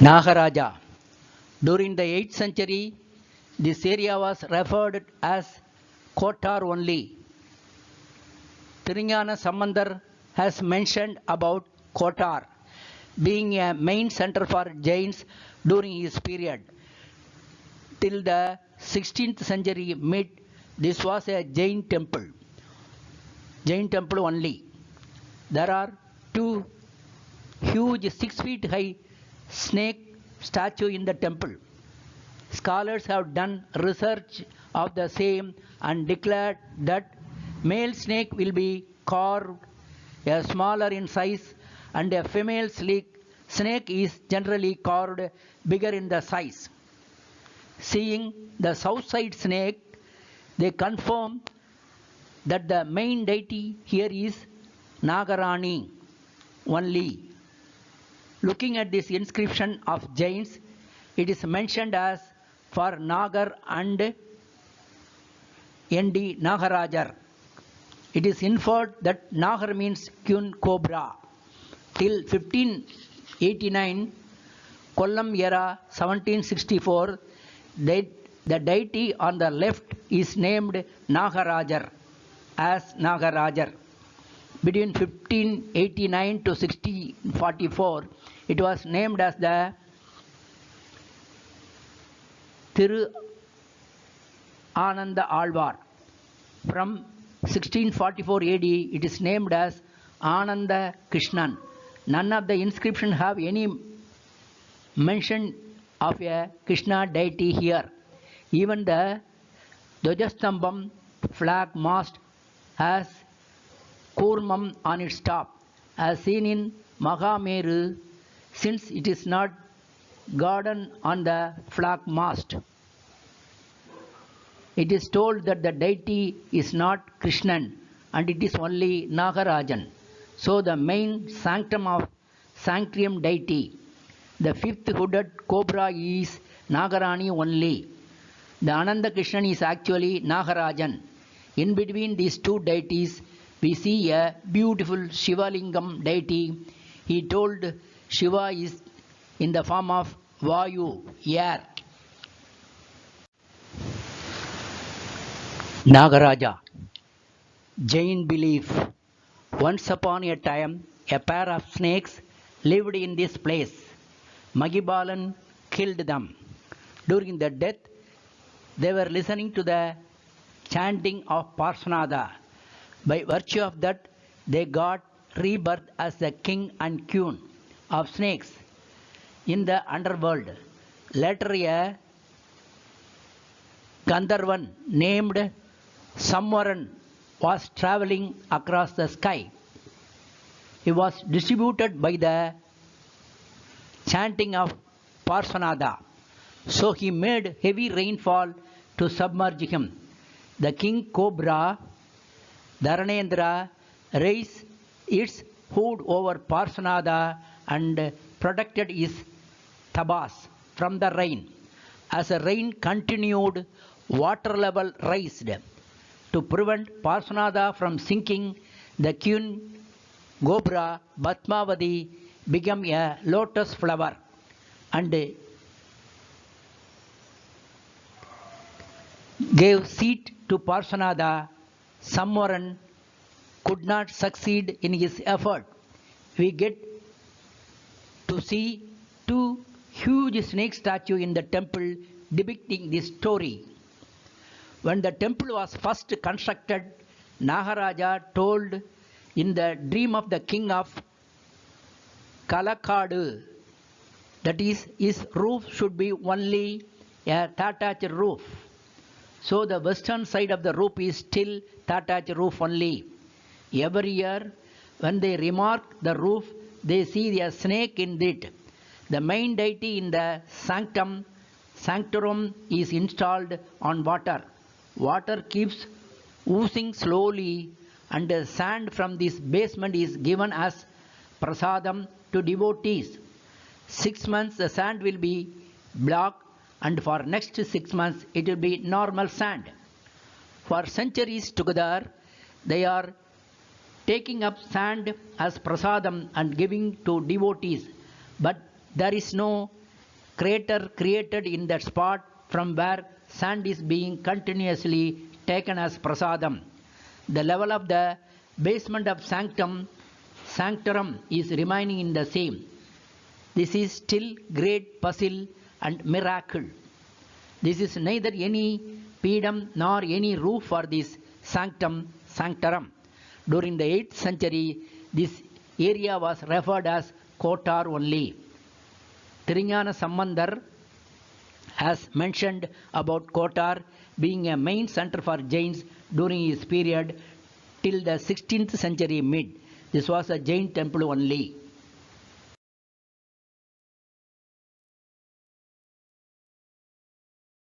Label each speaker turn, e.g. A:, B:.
A: Nagaraja. During the 8th century, this area was referred as Kotar only. Thirugnana Sambandar has mentioned about Kotar being a main center for Jains during his period. Till the 16th century mid, this was a Jain temple only. There are two huge 6 feet high snake statue in the temple. Scholars have done research of the same and declared that male snake will be carved smaller in size and a female snake is generally carved bigger in the size. Seeing the south side snake, they confirm that the main deity here is Nagarani only. Looking at this inscription of Jains, it is mentioned as for Nagar and N.D. Nagarajar. It is inferred that Nagar means Queen Cobra. Till 1589, Kollam era 1764, the deity on the left is named Nagarajar as Nagarajar. Between 1589 to 1644, it was named as the Thiru Ananda Alvar. From 1644 AD, it is named as Ananda Krishnan. None of the inscriptions have any mention of a Krishna deity here. Even the Dwajastambam flag mast has Kurmam on its top, as seen in Mahameru, since it is not garden on the flag mast. It is told that the deity is not Krishnan and it is only Nagarajan. So the main sanctum of sanctum deity, the fifth hooded cobra, is Nagarani only. The Ananda Krishnan is actually Nagarajan. In between these two deities, we see a beautiful Shiva Lingam deity. He told Shiva is in the form of Vayu, air. Nagaraja. Jain belief. Once upon a time, a pair of snakes lived in this place. Magibalan killed them. During the death, they were listening to the chanting of Parsanada. By virtue of that, they got rebirth as the king and queen of snakes in the underworld. Later, a Gandharvan named Samvaran was traveling across the sky. He was distributed by the chanting of Parsanada. So he made heavy rainfall to submerge him. The king cobra, Dharanendra, raised its hood over Parsanada and protected his tabas from the rain. As the rain continued, water level raised. To prevent Parsanada from sinking, the queen cobra Batmavati became a lotus flower and gave seed to Parsanada. Samvaran could not succeed in his effort. We get to see two huge snake statues in the temple depicting this story. When the temple was first constructed, Nagaraja told in the dream of the king of Kalakadu that is, his roof should be only a thatched roof. So the western side of the roof is still thatched roof only. Every year, when they remark the roof, they see a snake in it. The main deity in the sanctorum is installed on water. Water keeps oozing slowly and the sand from this basement is given as prasadam to devotees. 6 months the sand will be black and for next 6 months it will be normal sand. For centuries together they are taking up sand as prasadam and giving to devotees, but there is no crater created in that spot from where sand is being continuously taken as prasadam. The level of the basement of sanctorum is remaining in the same. This is still great puzzle and miracle. This is neither any pedum nor any roof for this sanctorum. During the 8th century, this area was referred as Kotar only. Thirugnana Sambandar has mentioned about Kotar being a main center for Jains during his period till the 16th century mid. This was a Jain temple only.